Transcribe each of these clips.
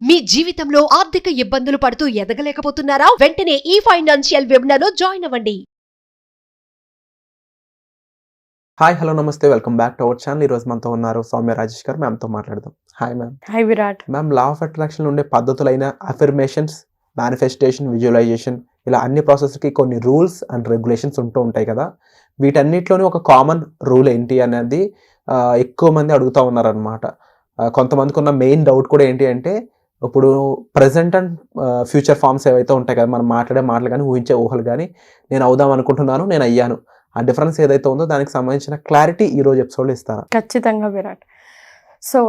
మీ జీవితంలో ఆర్థిక ఇబ్బందులు పడుతూ ఎదగలేకపోతున్నారా? వెంటనే ఈ ఫైనాన్షియల్ వెబినార్లో జాయిన్ అవ్వండి. హాయ్ హలో నమస్తే welcome back to our channel. ఈరోజు మనతో ఉన్నారు సౌమ్య రాజేష్ గారు. మ్యామ్తో మాట్లాడదాం. Hi ma'am. Hi Virat. Ma'am, law of attraction ఉండే పద్ధతులైన అఫర్మేషన్స్, మేనిఫెస్టేషన్, విజువలైజేషన్ ఇలా అన్ని ప్రాసెస్కి కొన్ని రూల్స్ అండ్ రెగ్యులేషన్స్ ఉంటూ ఉంటాయి కదా. వీటన్నిటిలోని ఒక కామన్ రూల్ ఏంటి అనేది ఎక్కువ మంది అడుగుతూ ఉన్నారనమాట. కొంతమందికి ఉన్న మెయిన్ డౌట్ కూడా ఏంటి అంటే, ఇప్పుడు ప్రజెంట్ అండ్ ఫ్యూచర్ ఫార్మ్స్ ఏవైతే ఉంటాయి కదా, మనం మాట్లాడే మాటలు కానీ ఊహించే ఊహలు కానీ, నేను అవుదాం అనుకుంటున్నాను, నేను అయ్యాను, ఆ డిఫరెన్స్ ఏదైతే ఉందో దానికి సంబంధించిన క్లారిటీ ఈరోజు ఎపిసోడ్లో ఇస్తారా? ఖచ్చితంగా విరాట్. సో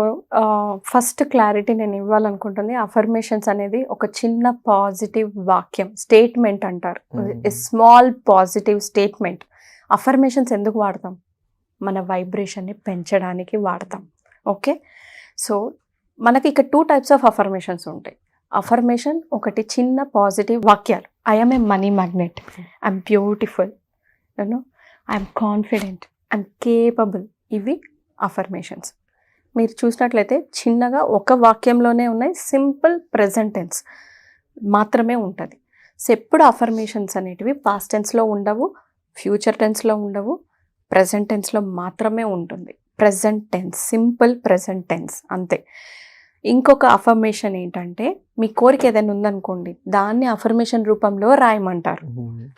ఫస్ట్ క్లారిటీ నేను ఇవ్వాలనుకుంటుంది, అఫర్మేషన్స్ అనేది ఒక చిన్న పాజిటివ్ వాక్యం, స్టేట్మెంట్ అంటారు. Small positive statement. అఫర్మేషన్స్ ఎందుకు వాడతాం? మన వైబ్రేషన్ని పెంచడానికి వాడతాం. ఓకే, సో మనకి ఇక్కడ 2 types ఆఫ్ అఫర్మేషన్స్ ఉంటాయి. అఫర్మేషన్ ఒకటి చిన్న పాజిటివ్ వాక్యాలు. I'm a money magnet, I'm beautiful, you know, I'm confident, I'm capable. ఇవి అఫర్మేషన్స్. మీరు చూసినట్లయితే చిన్నగా ఒక వాక్యంలోనే ఉన్నాయి, సింపుల్ ప్రెజెంట్ టెన్స్ మాత్రమే ఉంటుంది. సో ఎప్పుడు అఫర్మేషన్స్ అనేటివి పాస్ట్ టెన్స్లో ఉండవు, ఫ్యూచర్ టెన్స్లో ఉండవు, ప్రెజెంట్ టెన్స్లో మాత్రమే ఉంటుంది. Present tense, simple present tense అంతే. ఇంకొక అఫర్మేషన్ ఏంటంటే, మీ కోరిక ఏదైనా ఉందనుకోండి, దాన్ని అఫర్మేషన్ రూపంలో రాయమంటారు.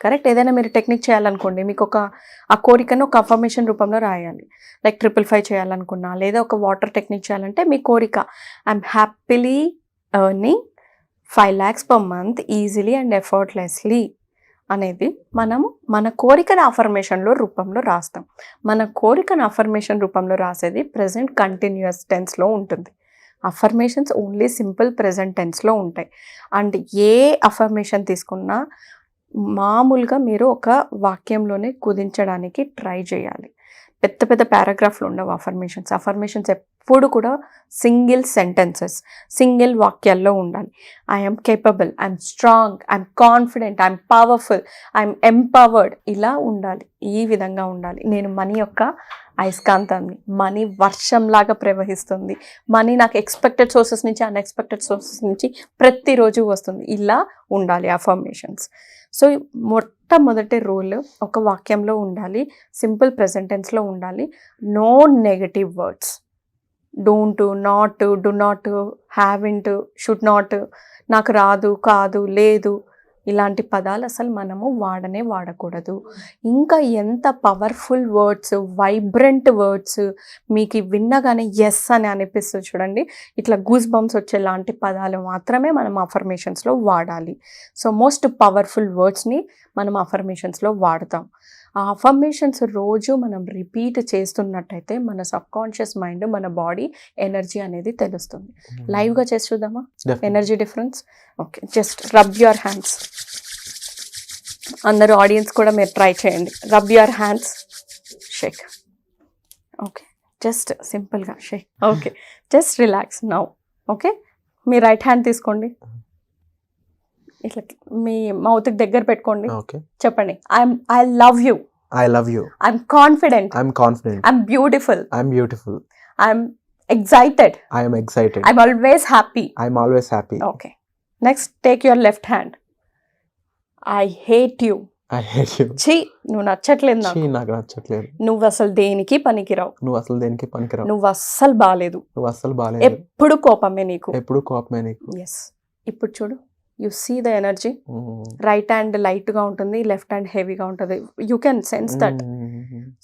కరెక్ట్. ఏదైనా మీరు టెక్నిక్ చేయాలనుకోండి, మీకు ఆ కోరికను ఒక అఫర్మేషన్ రూపంలో రాయాలి. లైక్ 555 చేయాలనుకున్నా, లేదా ఒక వాటర్ టెక్నిక్ చేయాలంటే మీ కోరిక, I'm happily earning 5 lakhs per month easily and effortlessly అనేది మనము మన కోరికను అఫర్మేషన్లో రూపంలో రాస్తాం. మన కోరికను అఫర్మేషన్ రూపంలో రాసేది ప్రెజెంట్ కంటిన్యూస్ టెన్స్లో ఉంటుంది. అఫర్మేషన్స్ ఓన్లీ సింపుల్ ప్రెజెంట్ టెన్స్లో ఉంటాయి. అండ్ ఏ అఫర్మేషన్ తీసుకున్నా మామూలుగా మీరు ఒక వాక్యంలోనే కుదించడానికి ట్రై చేయాలి. పెద్ద పెద్ద పారాగ్రాఫ్లు ఉండవు అఫర్మేషన్స్. అఫర్మేషన్స్ ఎప్పుడు కూడా సింగిల్ సెంటెన్సెస్, సింగిల్ వాక్యాల్లో ఉండాలి. I'm capable, I'm strong, I'm confident, I'm powerful, I'm empowered, ఇలా ఉండాలి. ఈ విధంగా ఉండాలి. నేను మనీ యొక్క అయస్కాంతాన్ని, మనీ వర్షంలాగా ప్రవహిస్తుంది, మనీ నాకు ఎక్స్పెక్టెడ్ సోర్సెస్ నుంచి, అన్ఎక్స్పెక్టెడ్ సోర్సెస్ నుంచి ప్రతిరోజు వస్తుంది, ఇలా ఉండాలి అఫర్మేషన్స్. సో మొట్టమొదటి రూల్ ఒక వాక్యంలో ఉండాలి, సింపుల్ ప్రెజెంట్ టెన్స్లో ఉండాలి. No negative words. Don't, not, do not, haven't, should not, నాకు రాదు, కాదు, లేదు, ఇలాంటి పదాలు అసలు మనము వాడకూడదు. ఇంకా ఎంత పవర్ఫుల్ వర్డ్స్, వైబ్రెంట్ వర్డ్స్ మీకు విన్నగానే ఎస్ అని అనిపిస్తుంది చూడండి. ఇట్లా గూస్ బంప్స్ వచ్చేలాంటి పదాలు మాత్రమే మనం అఫర్మేషన్స్లో వాడాలి. సో మోస్ట్ పవర్ఫుల్ వర్డ్స్ని మనం అఫర్మేషన్స్లో వాడతాం. ఆ అఫర్మేషన్స్ రోజు మనం రిపీట్ చేస్తున్నట్టయితే మన సబ్కాన్షియస్ మైండ్, మన బాడీ ఎనర్జీ అనేది తెలుస్తుంది. లైవ్గా చేసి చూద్దామా energy difference? Okay, just rub your hands. అందరూ ఆడియన్స్ కూడా మీరు ట్రై చేయండి. Rub your hands, shake. Okay, just సింపుల్గా shake. Okay, just relax now. Okay, మీ రైట్ హ్యాండ్ తీసుకోండి, ఇట్లా మీ మౌత్కి దగ్గర పెట్టుకోండి. చెప్పండి, I love you, I love you, I'm confident, I'm confident, I'm beautiful, I'm beautiful, I'm excited, I'm excited, I'm always happy, I'm always happy. Okay, next take your left hand. I hate you, I hate you, ఛీ నువ్వు నచ్చట్లేదు నాకు, నాకు నచ్చట్లేదు, నువ్వు అసలు దేనికి పనికిరావు, నువ్వు అసలు దేనికి పనికిరావు, నువ్వు అస్సలు బాలేదు, నువ్వు అస్సలు బాలేదు, ఎప్పుడు కోపమే నీకు, ఎప్పుడు కోపమే నీకు. ఎస్. ఇప్పుడు చూడు, you see the energy. Right hand లైట్గా ఉంటుంది, లెఫ్ట్ హ్యాండ్ హెవీగా ఉంటుంది. You can sense that.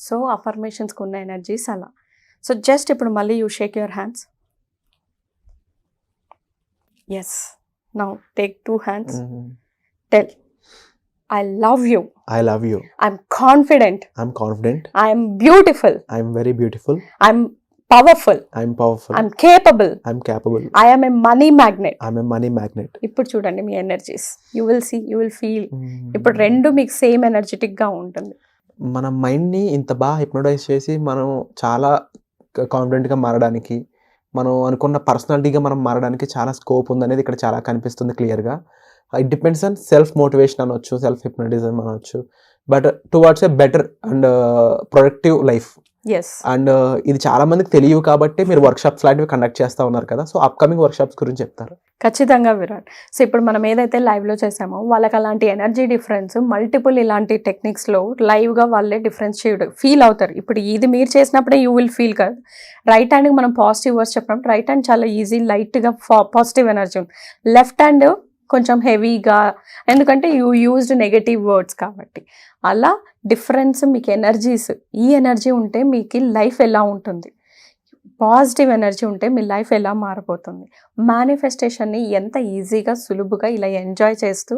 So అఫర్మేషన్స్కి ఉన్న ఎనర్జీస్ అలా. సో జస్ట్ ఇప్పుడు మళ్ళీ you shake your hands. Yes, now take 2 hands. Tell, I love you, I love you, I'm confident, I'm confident, I'm beautiful, I'm very beautiful, I'm powerful, I'm powerful, I'm capable, I'm capable, I am a money magnet. I'm a money magnet. ఇప్పుడు చూడండి మీ energies, you will see, you will feel. ఇప్పుడు రెండు మీకు same ఎనర్జెటిక్గా ఉంటుంది. మన మైండ్ని ఇంత బాగా హిప్నోటైజ్ చేసి మనం చాలా కాన్ఫిడెంట్గా మారడానికి, మనం అనుకున్న పర్సనాలిటీగా మనం మారడానికి చాలా స్కోప్ ఉందనేది ఇక్కడ చాలా కనిపిస్తుంది క్లియర్గా. It depends on self motivation అనొచ్చు, సెల్ఫ్ హిప్నటిజం అనొచ్చు, but towards a better and productive life. Yes. And ఇది చాలా మందికి తెలియవు కాబట్టి మీరు వర్క్షాప్స్ లాంటివి కండక్ట్ చేస్తూ ఉన్నారు కదా, సో అప్కమింగ్ వర్క్షాప్స్ గురించి చెప్తారు. ఖచ్చితంగా విరాట్. సో ఇప్పుడు మనం ఏదైతే లైవ్లో చేసామో వాళ్ళకి అలాంటి ఎనర్జీ డిఫరెన్స్ మల్టిపుల్ ఇలాంటి టెక్నిక్స్లో లైవ్గా వాళ్ళే డిఫరెన్స్ ఫీల్ అవుతారు. ఇప్పుడు ఇది మీరు చేసినప్పుడే యూ విల్ ఫీల్ కదా. రైట్ హ్యాండ్కి మనం పాజిటివ్ వర్డ్స్ చెప్పినప్పుడు రైట్ హ్యాండ్ చాలా ఈజీ లైట్గా పాజిటివ్ ఎనర్జీ ఉంది, లెఫ్ట్ హ్యాండ్ కొంచెం హెవీగా, ఎందుకంటే యూ యూజ్డ్ నెగటివ్ వర్డ్స్ కాబట్టి. అలా డిఫరెన్స్ మీకు ఎనర్జీస్, ఈ ఎనర్జీ ఉంటే మీకు లైఫ్ ఎలా ఉంటుంది, పాజిటివ్ ఎనర్జీ ఉంటే మీ లైఫ్ ఎలా మారిపోతుంది. మేనిఫెస్టేషన్ని ఎంత ఈజీగా సులువుగా ఇలా ఎంజాయ్ చేస్తూ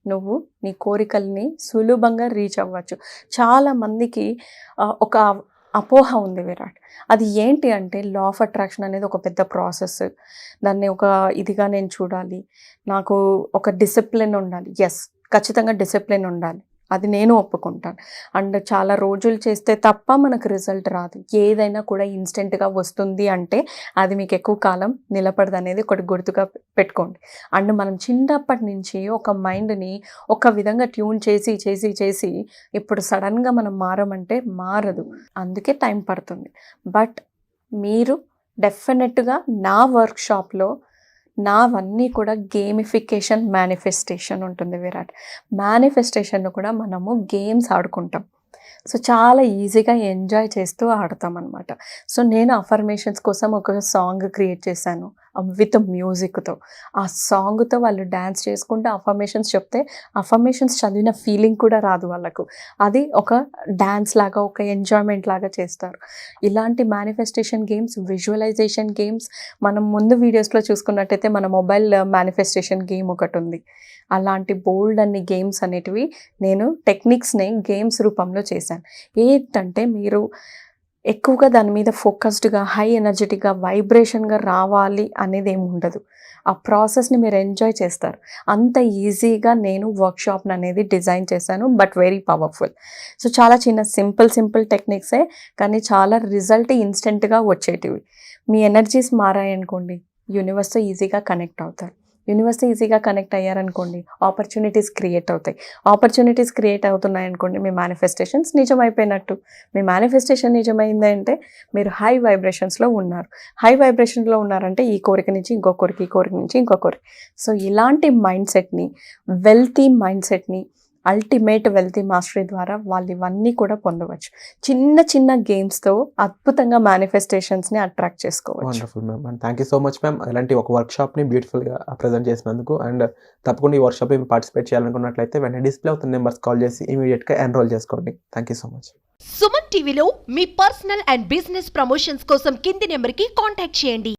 నువ్వు నీ కోరికల్ని సులభంగా రీచ్ అవ్వచ్చు. చాలామందికి ఒక అపోహ ఉంది విరాట్. అది ఏంటి అంటే లా ఆఫ్ అట్రాక్షన్ అనేది ఒక పెద్ద ప్రాసెస్, దాన్ని ఒక ఇదిగా నేను చూడాలి, నాకు ఒక డిసిప్లిన్ ఉండాలి. ఎస్, ఖచ్చితంగా డిసిప్లిన్ ఉండాలి, అది నేను ఒప్పుకుంటాను. అండ్ చాలా రోజులు చేస్తే తప్ప మనకు రిజల్ట్ రాదు. ఏదైనా కూడా ఇన్స్టెంట్గా వస్తుంది అంటే అది మీకు ఎక్కువ కాలం నిలబడదు అనేది ఒకటి గుర్తుగా పెట్టుకోండి. అండ్ మనం చిన్నప్పటి నుంచి ఒక మైండ్ని ఒక విధంగా ట్యూన్ చేసి చేసి చేసి ఇప్పుడు సడన్గా మనం మారమంటే మారదు, అందుకే టైం పడుతుంది. బట్ మీరు డెఫినెట్గా నా వర్క్షాప్లో నావన్నీ కూడా గేమిఫికేషన్ మేనిఫెస్టేషన్ ఉంటుంది విరాట్. మేనిఫెస్టేషన్ కూడా మనము గేమ్స్ ఆడుకుంటాం, సో చాలా ఈజీగా ఎంజాయ్ చేస్తూ ఆడతాం అనమాట. సో నేను అఫర్మేషన్స్ కోసం ఒక సాంగ్ క్రియేట్ చేశాను విత్ మ్యూజిక్తో. ఆ సాంగ్తో వాళ్ళు డ్యాన్స్ చేసుకుంటూ అఫర్మేషన్స్ చెప్తే అఫర్మేషన్స్ చదివిన ఫీలింగ్ కూడా రాదు వాళ్ళకు, అది ఒక డ్యాన్స్ లాగా ఒక ఎంజాయ్మెంట్ లాగా చేస్తారు. ఇలాంటి మేనిఫెస్టేషన్ గేమ్స్, విజువలైజేషన్ గేమ్స్ మనం ముందు వీడియోస్లో చూసుకున్నట్టయితే మన మొబైల్ మేనిఫెస్టేషన్ గేమ్ ఒకటి ఉంది. అలాంటి బోల్డ్ అన్ని గేమ్స్ అనేటివి నేను టెక్నిక్స్ని గేమ్స్ రూపంలో చేశాను. ఏంటంటే మీరు ఎక్కువగా దాని మీద ఫోకస్డ్గా హై ఎనర్జెటిక్గా వైబ్రేషన్గా రావాలి అనేది ఏమి ఉండదు. ఆ ప్రాసెస్ని మీరు ఎంజాయ్ చేస్తారు. అంత ఈజీగా నేను వర్క్షాప్ని అనేది డిజైన్ చేశాను, బట్ వెరీ పవర్ఫుల్. సో చాలా చిన్న సింపుల్ టెక్నిక్సే, కానీ చాలా రిజల్ట్ ఇన్స్టెంట్గా వచ్చేటివి. మీ ఎనర్జీస్ మారాయనుకోండి, యూనివర్స్తో ఈజీగా కనెక్ట్ అవుతారు. యూనివర్స్తో ఈజీగా కనెక్ట్ అయ్యారనుకోండి, ఆపర్చునిటీస్ క్రియేట్ అవుతాయి. ఆపర్చునిటీస్ క్రియేట్ అవుతున్నాయనుకోండి, మీ మేనిఫెస్టేషన్స్ నిజమైపోయినట్టు. మీ మేనిఫెస్టేషన్ నిజమైందంటే మీరు హై వైబ్రేషన్స్లో ఉన్నారు. హై వైబ్రేషన్లో ఉన్నారంటే ఈ కోరిక నుంచి ఇంకో కోరిక, ఈ కోరిక నుంచి ఇంకో కోరిక. సో ఇలాంటి మైండ్ సెట్ని, వెల్తీ మైండ్ సెట్ని అల్టిమేట్ వెల్తీ మాస్టరీ ద్వారా వాళ్ళు ఇవన్నీ కూడా పొందవచ్చు. చిన్న గేమ్స్తో అద్భుతంగా మేనిఫెస్టేషన్స్ని అట్రాక్ట్ చేసుకోవచ్చు. Wonderful ma'am, and thank you so much ma'am, ఇలాంటి ఒక వర్క్షాప్ని బ్యూటిఫుల్గా ప్రజెంట్ చేసినందుకు. అండ్ తప్పకుండా ఈ వర్క్షాప్ మీరు పార్టిసిపేట్ చేయాలనుకున్నట్లయితే వెంటనే డిస్ప్లే అవుతున్న నెంబర్స్ కాల్ చేసి ఇమీడియట్గా ఎన్రోల్ చేసుకోండి. Thank you so much. Suman టీవీలో మీ పర్సనల్ అండ్ బిజినెస్ ప్రమోషన్స్ కోసం కింది నెంబర్కి కాంటాక్ట్ చేయండి.